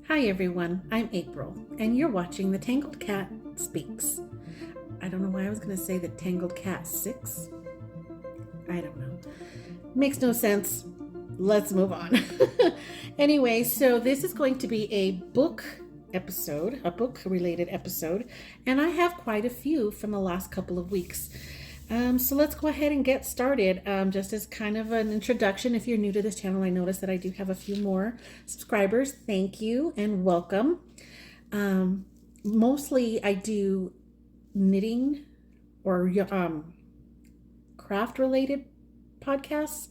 Hi everyone, I'm April, and you're watching the Tangled Cat Speaks. I don't know why I was going to say the Tangled Cat 6. I don't know. Makes no sense. Let's move on. Anyway, so this is going to be a book episode, a book related episode, and I have quite a few from the last couple of weeks. So let's go ahead and get started. Just as kind of an introduction, if you're new to this channel, I noticed that I do have a few more subscribers. Thank you and welcome. Mostly I do knitting or craft related podcasts,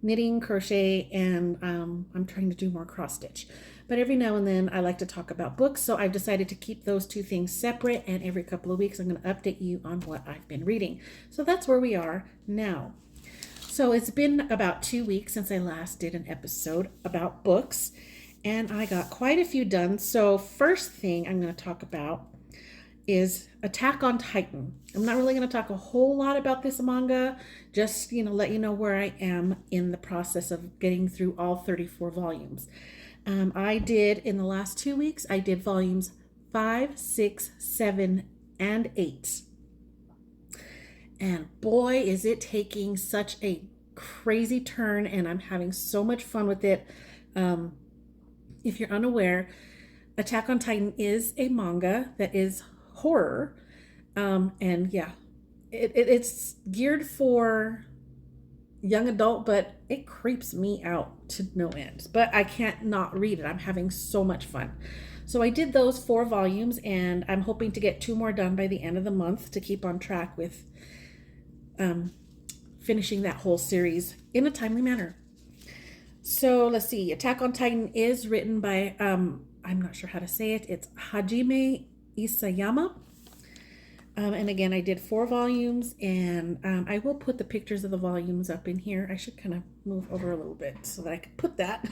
knitting, crochet, and I'm trying to do more cross stitch. But every now and then I like to talk about books, so I've decided to keep those two things separate, and every couple of weeks I'm going to update you on what I've been reading. So that's where we are now. So it's been about 2 weeks since I last did an episode about books, and I got quite a few done. So first thing I'm going to talk about is Attack on Titan. I'm not really going to talk a whole lot about this manga, just let you know where I am in the process of getting through all 34 volumes. I did, in the last 2 weeks, I did volumes 5, 6, 7, and 8. And boy, is it taking such a crazy turn, and I'm having so much fun with it. If you're unaware, Attack on Titan is a manga that is horror. And yeah, it's geared for young adult, but it creeps me out to no end. But I can't not read it. I'm having so much fun. So I did those 4 volumes, and I'm hoping to get 2 more done by the end of the month to keep on track with finishing that whole series in a timely manner. So let's see. Attack on Titan is written by, I'm not sure how to say it. It's Hajime Isayama. And again, I did 4 volumes, and I will put the pictures of the volumes up in here. I should kind of move over a little bit so that I could put that.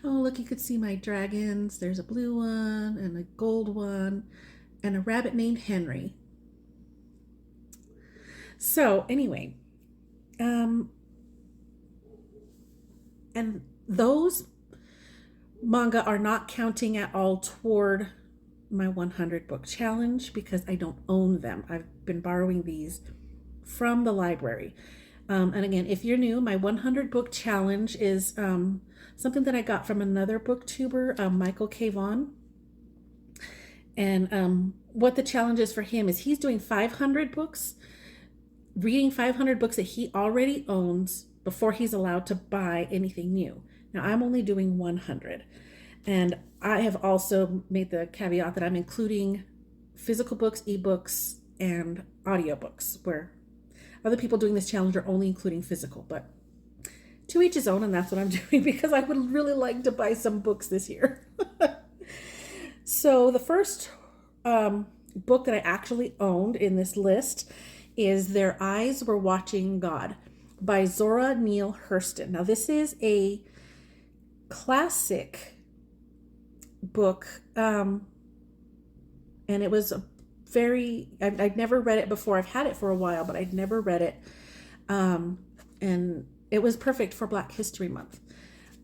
Oh, look, you could see my dragons. There's a blue one and a gold one and a rabbit named Henry. So anyway, and those manga are not counting at all toward my 100 book challenge because I don't own them. I've been borrowing these from the library. And again, if you're new, my 100 book challenge is something that I got from another booktuber, Michael K. Vaughn. And what the challenge is for him is he's doing 500 books, reading 500 books that he already owns before he's allowed to buy anything new. Now, I'm only doing 100. And I have also made the caveat that I'm including physical books, ebooks, and audiobooks, where other people doing this challenge are only including physical. But to each his own, and that's what I'm doing because I would really like to buy some books this year. So the first book that I actually owned in this list is Their Eyes Were Watching God by Zora Neale Hurston. Now, this is a classic book, and it was I'd never read it before. I've had it for a while, but I'd never read it, and it was perfect for Black History Month.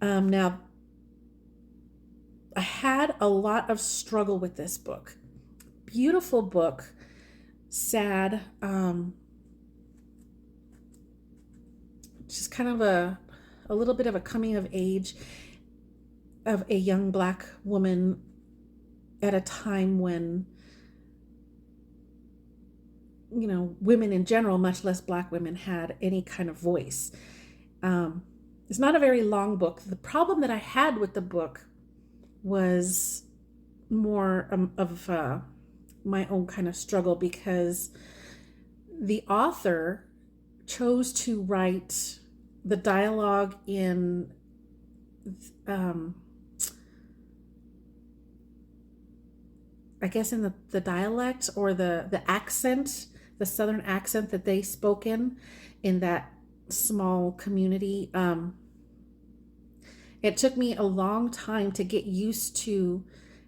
Now, I had a lot of struggle with this book. Beautiful book, sad, just kind of a little bit of a coming of age of a young Black woman at a time when, women in general, much less Black women, had any kind of voice. It's not a very long book. The problem that I had with the book was more of my own kind of struggle because the author chose to write the dialogue in I guess in the dialect or the accent, the Southern accent that they spoke in that small community. It took me a long time to get used to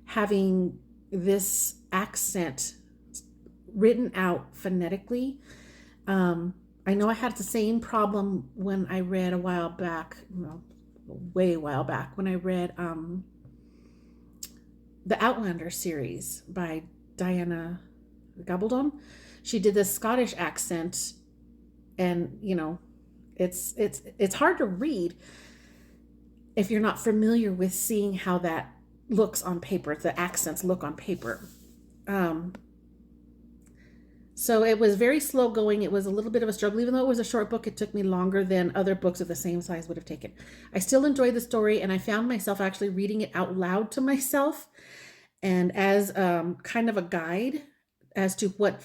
having this accent written out phonetically. I know I had the same problem when I read a while back, way a while back, when I read the Outlander series by Diana Gabaldon. She did this Scottish accent, and it's hard to read if you're not familiar with seeing how that looks on paper, the accents look on paper. Um, so it was very slow going. It was a little bit of a struggle. Even though it was a short book, it took me longer than other books of the same size would have taken. I still enjoyed the story, and I found myself actually reading it out loud to myself, and as kind of a guide as to what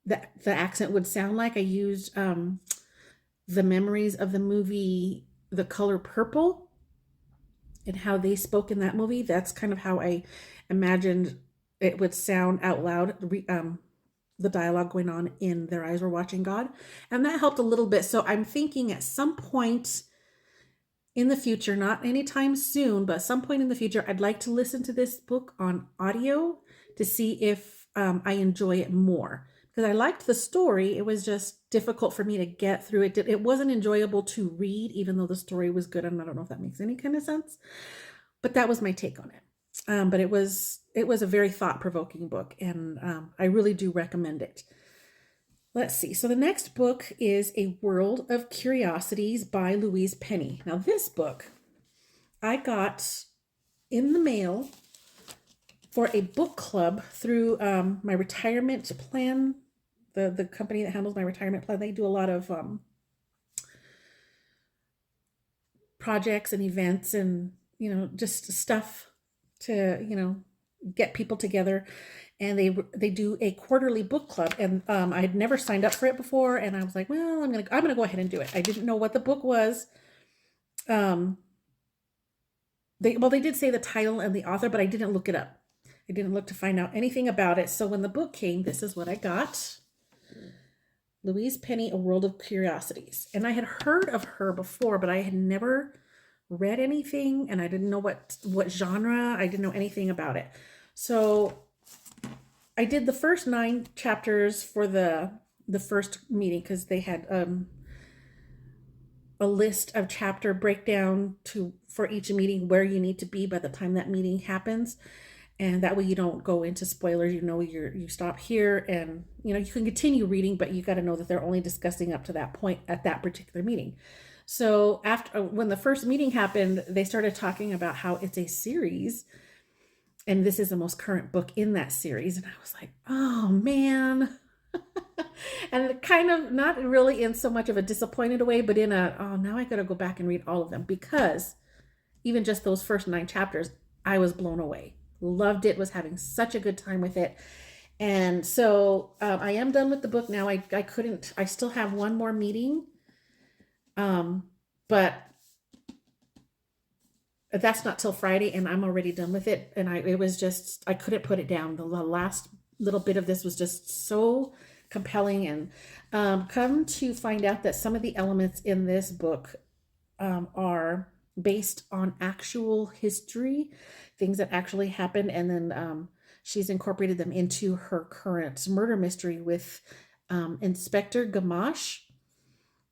the accent would sound like. I used the memories of the movie The Color Purple and how they spoke in that movie. That's kind of how I imagined it would sound out loud, the dialogue going on in Their Eyes Were Watching God. And that helped a little bit. So I'm thinking at some point in the future, not anytime soon, but some point in the future, I'd like to listen to this book on audio to see if I enjoy it more. Because I liked the story. It was just difficult for me to get through it. It wasn't enjoyable to read, even though the story was good. And I don't know if that makes any kind of sense. But that was my take on it. But it was a very thought-provoking book, and I really do recommend it. Let's see. So the next book is A World of Curiosities by Louise Penny. Now this book I got in the mail for a book club through my retirement plan, the company that handles my retirement plan. They do a lot of projects and events and, just stuff to, get people together. And they do a quarterly book club, and I had never signed up for it before, and I was like, well, I'm gonna go ahead and do it. I didn't know what the book was. They did say the title and the author, but I didn't look it up. I didn't look to find out anything about it. So when the book came, this is what I got. Louise Penny, A World of Curiosities. And I had heard of her before, but I had never read anything, and I didn't know what genre. I didn't know anything about it. So I did the first 9 chapters for the first meeting, because they had a list of chapter breakdown for each meeting where you need to be by the time that meeting happens. And that way you don't go into spoilers. You stop here, and you can continue reading, but you got to know that they're only discussing up to that point at that particular meeting. So when the first meeting happened, they started talking about how it's a series, and this is the most current book in that series. And I was like, oh man. And kind of not really in so much of a disappointed way, but in now I got to go back and read all of them, because even just those first 9 chapters, I was blown away. Loved it, was having such a good time with it. And so I am done with the book now. I still have one more meeting. But that's not till Friday, and I'm already done with it. And I couldn't put it down. The last little bit of this was just so compelling. And come to find out that some of the elements in this book are based on actual history, things that actually happened. And then she's incorporated them into her current murder mystery with Inspector Gamache.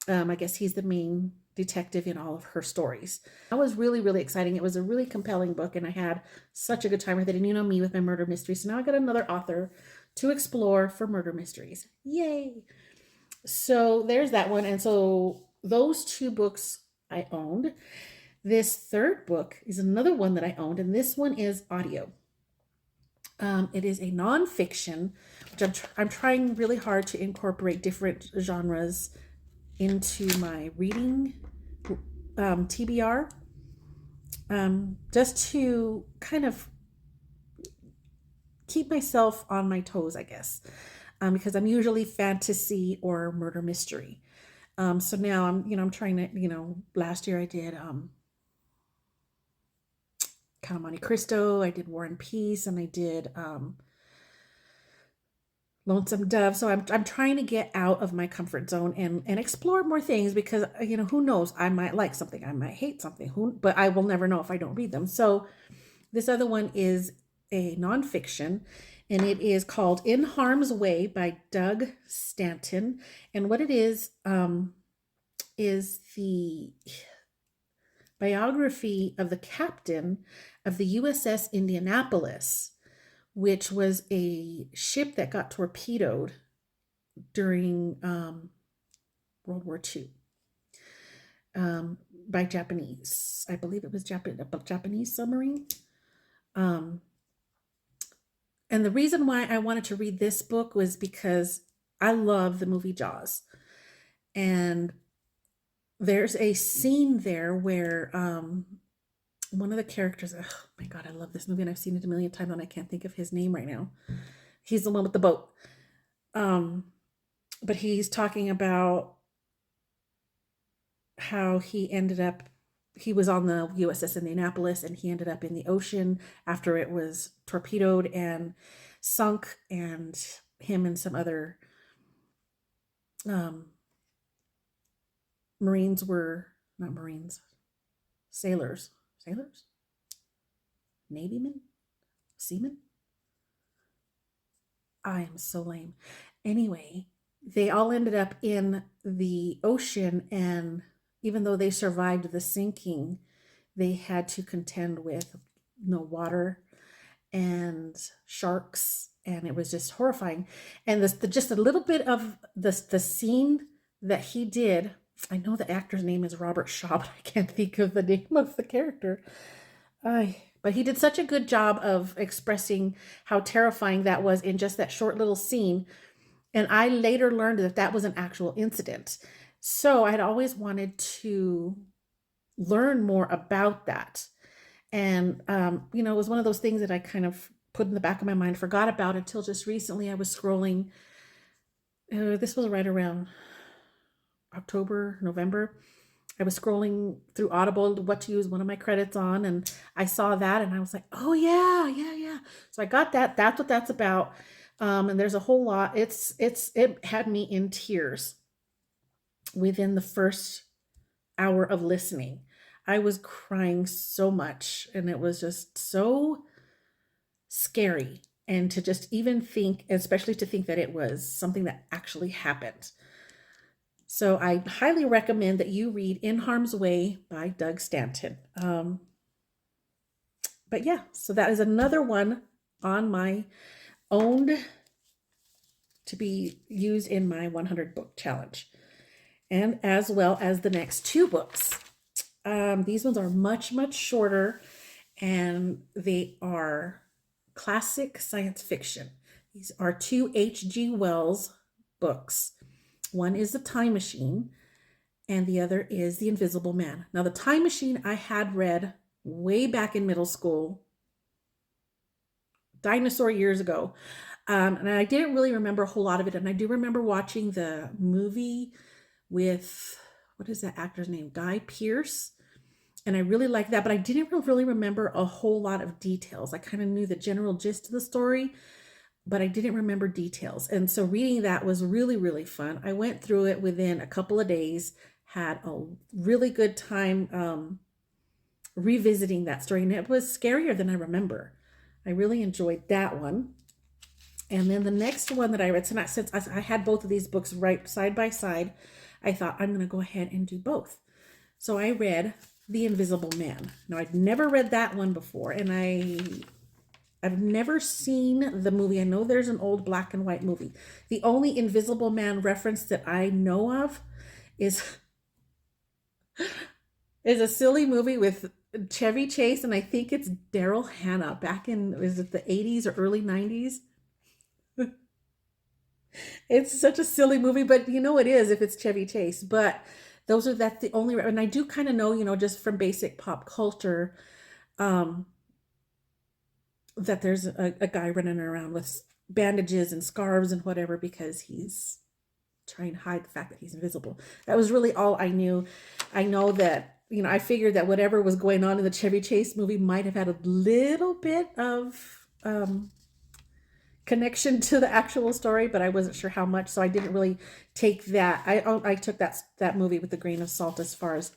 I guess he's the main detective in all of her stories. That was really, really exciting. It was a really compelling book, and I had such a good time with it. And me with my murder mysteries. So now I got another author to explore for murder mysteries. Yay! So there's that one. And so those 2 books I owned. This third book is another one that I owned, and this one is audio. It is a nonfiction, which I'm trying really hard to incorporate different genres into my reading TBR, just to kind of keep myself on my toes, I guess, because I'm usually fantasy or murder mystery. So now I'm trying to, last year I did Count of Monte Cristo, I did War and Peace, and I did Lonesome Dove. So I'm trying to get out of my comfort zone and explore more things, because who knows, I might like something, I might hate something, but I will never know if I don't read them. So this other one is a nonfiction, and it is called In Harm's Way by Doug Stanton. And what it is biography of the captain of the USS Indianapolis, which was a ship that got torpedoed during World War II by Japanese. I believe it was a Japanese submarine. And the reason why I wanted to read this book was because I love the movie Jaws. And there's a scene there where one of the characters, oh my God, I love this movie and I've seen it a million times and I can't think of his name right now. He's the one with the boat. But he's talking about how he was on the USS Indianapolis and he ended up in the ocean after it was torpedoed and sunk, and him and some other sailors, Navymen, seamen. I am so lame. Anyway, they all ended up in the ocean, and even though they survived the sinking, they had to contend with no water and sharks, and it was just horrifying. And just a little bit of the scene that he did. I know the actor's name is Robert Shaw, but I can't think of the name of the character. But he did such a good job of expressing how terrifying that was in just that short little scene. And I later learned that that was an actual incident. So I had always wanted to learn more about that. And, it was one of those things that I kind of put in the back of my mind, forgot about until just recently. I was scrolling. This was right around October, November. I was scrolling through Audible, what to use one of my credits on, and I saw that and I was like, oh yeah. So I got that. That's what that's about. And there's a whole lot. It had me in tears within the first hour of listening. I was crying so much, and it was just so scary. And to just even think, especially to think that it was something that actually happened. So I highly recommend that you read In Harm's Way by Doug Stanton. But yeah, so that is another one on my owned to be used in my 100 book challenge, and as well as the next two books. These ones are much, much shorter, and they are classic science fiction. These are two H.G. Wells books. One is The Time Machine, and the other is The Invisible Man. Now, The Time Machine I had read way back in middle school, dinosaur years ago. And I didn't really remember a whole lot of it. And I do remember watching the movie with, what is that actor's name? Guy Pearce. And I really liked that, but I didn't really remember a whole lot of details. I kind of knew the general gist of the story, but I didn't remember details. And so reading that was really, really fun. I went through it within a couple of days, had a really good time revisiting that story. And it was scarier than I remember. I really enjoyed that one. And then the next one that I read tonight, since I had both of these books right side by side, I thought I'm going to go ahead and do both. So I read The Invisible Man. Now, I'd never read that one before, and I've never seen the movie. I know there's an old black and white movie. The only Invisible Man reference that I know of is a silly movie with Chevy Chase, and I think it's Daryl Hannah back in, is it the 80s or early 90s? It's such a silly movie, but you know it is if it's Chevy Chase. But that's the only, and I do kind of know, just from basic pop culture, that there's a guy running around with bandages and scarves and whatever because he's trying to hide the fact that he's invisible. That was really all I knew. I know that, I figured that whatever was going on in the Chevy Chase movie might have had a little bit of connection to the actual story, but I wasn't sure how much, so I didn't really take that. I took that movie with a grain of salt as far as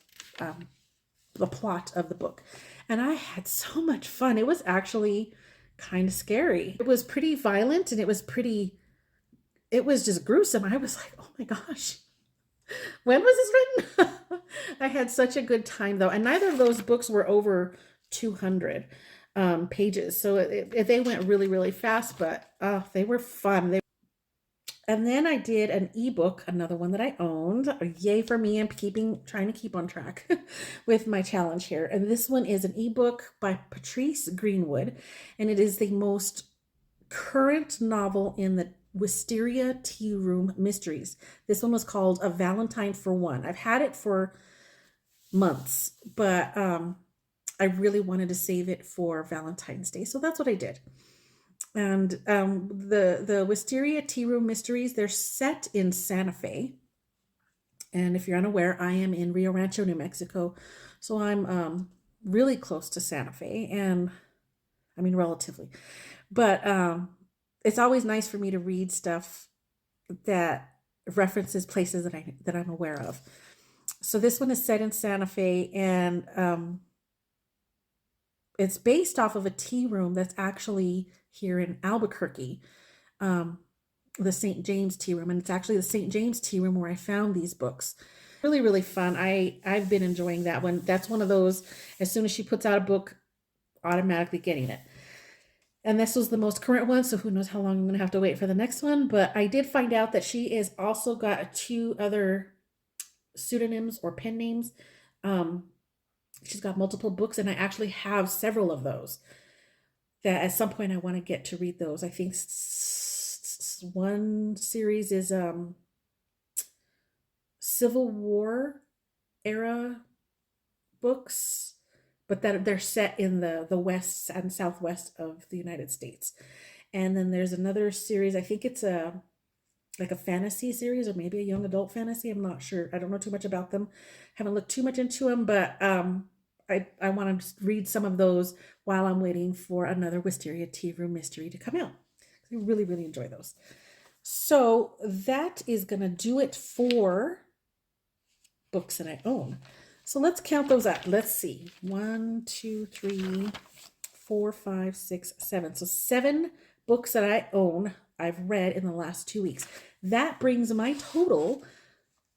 the plot of the book. And I had so much fun. It was actually kind of scary. It was pretty violent, and it was just gruesome. I was like, oh my gosh. When was this written? I had such a good time though, and neither of those books were over 200 pages, so they went really, really fast. But they were fun. And then I did an ebook, another one that I owned. Yay for me! I'm trying to keep on track with my challenge here. And this one is an ebook by Patrice Greenwood, and it is the most current novel in the Wisteria Tea Room Mysteries. This one was called A Valentine for One. I've had it for months, but I really wanted to save it for Valentine's Day, so that's what I did. And the Wisteria Tea Room Mysteries, they're set in Santa Fe. And if you're unaware, I am in Rio Rancho, New Mexico. So I'm really close to Santa Fe, and I mean, relatively. But it's always nice for me to read stuff that references places that I'm aware of. So this one is set in Santa Fe, and it's based off of a tea room that's actually here in Albuquerque, the St. James Tea Room, and it's actually the St. James Tea Room where I found these books. Really, really fun. I've been enjoying that one. That's one of those, as soon as she puts out a book, automatically getting it. And this was the most current one, so who knows how long I'm going to have to wait for the next one. But I did find out that she has also got 2 other pseudonyms or pen names. She's got multiple books, and I actually have several of those that at some point I want to get to read those. I think one series is Civil War era books, but that they're set in the west and southwest of the United States. And then there's another series, I think it's like a fantasy series or maybe a young adult fantasy. I'm not sure. I don't know too much about them. Haven't looked too much into them, but I want to read some of those while I'm waiting for another Wisteria Tea Room mystery to come out. I really, really enjoy those. So that is going to do it for books that I own. So let's count those up. Let's see. 1, 2, 3, 4, 5, 6, 7. So 7 books that I own, I've read in the last 2 weeks. That brings my total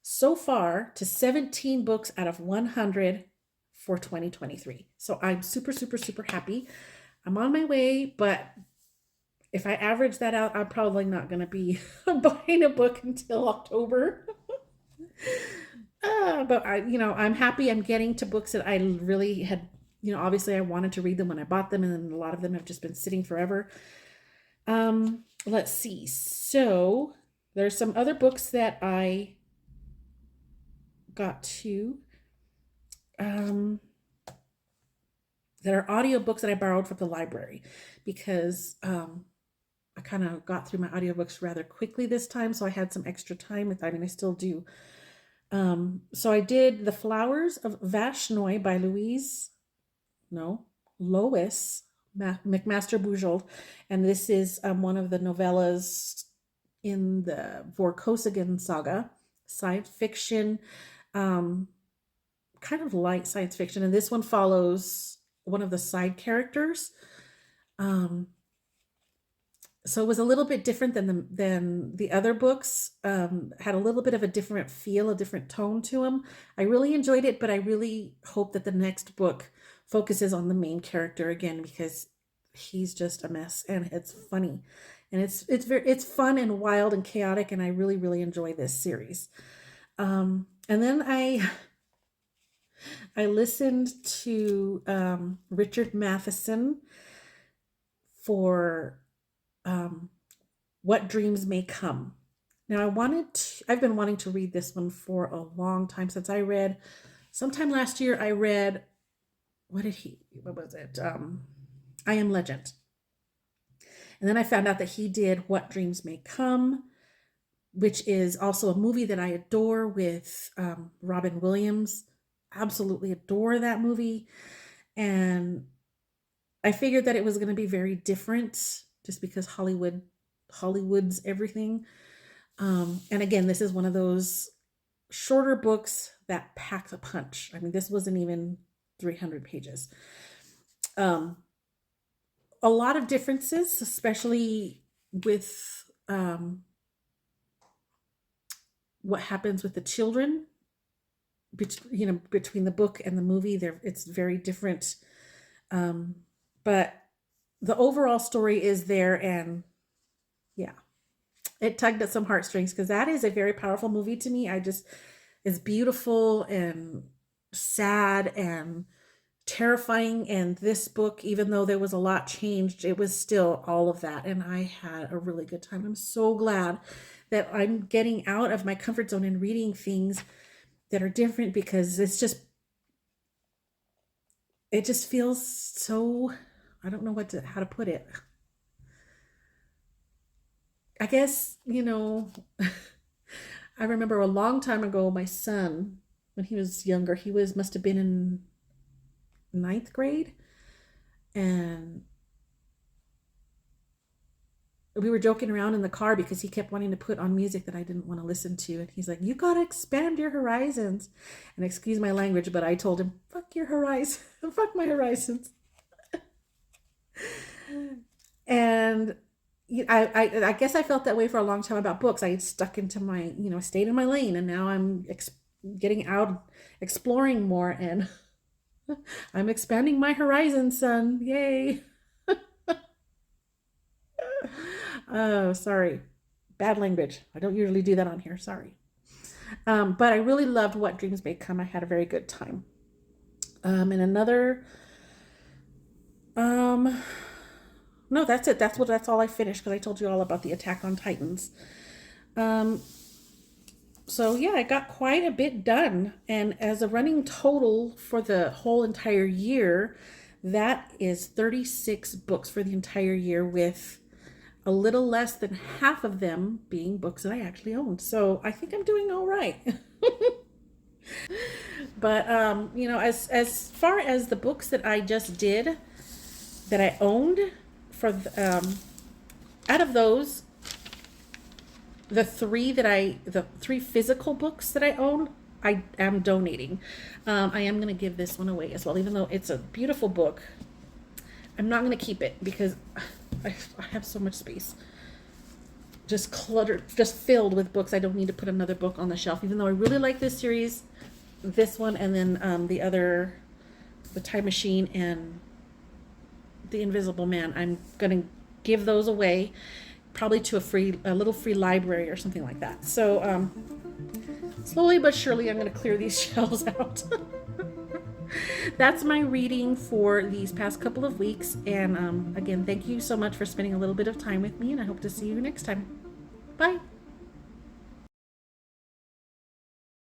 so far to 17 books out of 100 for 2023. So I'm super, super, super happy. I'm on my way, but if I average that out, I'm probably not going to be buying a book until October. But I'm happy I'm getting to books that I really had, obviously I wanted to read them when I bought them, and then a lot of them have just been sitting forever. Let's see. So there's some other books that I got to, that are audiobooks that I borrowed from the library, because I kind of got through my audiobooks rather quickly this time, so I had some extra time. I mean, I still do. So I did The Flowers of Vashnoy by Lois McMaster Bujold, and this is one of the novellas in the Vorkosigan saga, science fiction, kind of light science fiction, and this one follows one of the side characters. So it was a little bit different than the other books. Had a little bit of a different feel, a different tone to them. I really enjoyed it, but I really hope that the next book focuses on the main character again, because he's just a mess, and it's funny, and it's fun and wild and chaotic, and I really, really enjoy this series. And then I listened to Richard Matheson for What Dreams May Come. Now I've been wanting to read this one for a long time. Since sometime last year, I read, what was it? I Am Legend. And then I found out that he did What Dreams May Come, which is also a movie that I adore with Robin Williams. Absolutely adore that movie. And I figured that it was going to be very different, just because Hollywood's everything. And again, this is one of those shorter books that packs a punch. I mean, this wasn't even 300 pages. A lot of differences, especially with what happens with the children, between the book and the movie. It's very different. But the overall story is there, and yeah, it tugged at some heartstrings because that is a very powerful movie to me. It's beautiful and sad and terrifying. And this book, even though there was a lot changed, it was still all of that. And I had a really good time. I'm so glad that I'm getting out of my comfort zone and reading things that are different, because it just feels so, I don't know how to put it. I guess, I remember a long time ago, my son, when he was younger, must have been in ninth grade, and we were joking around in the car because he kept wanting to put on music that I didn't want to listen to. And he's like, you got to expand your horizons. And excuse my language, but I told him, fuck your horizons. Fuck my horizons. And I guess I felt that way for a long time about books. I stuck into my, stayed in my lane. And now I'm getting out, exploring more. And I'm expanding my horizons, son. Yay. Oh, sorry. Bad language. I don't usually do that on here. Sorry. But I really loved What Dreams May Come. I had a very good time. And another, no, that's it. That's all I finished, because I told you all about the Attack on Titans. So yeah, I got quite a bit done. And as a running total for the whole entire year, that is 36 books for the entire year, with a little less than half of them being books that I actually owned. So I think I'm doing all right. But as far as the books that I just did that I owned, out of those, the three physical books that I own, I am donating. I am going to give this one away as well, even though it's a beautiful book. I'm not going to keep it because I have so much space, just cluttered, just filled with books. I don't need to put another book on the shelf, even though I really like this series, this one, and then the other, The Time Machine and The Invisible Man. I'm going to give those away, probably to a little free library or something like that. So slowly but surely, I'm going to clear these shelves out. That's my reading for these past couple of weeks. And again, thank you so much for spending a little bit of time with me, and I hope to see you next time. Bye.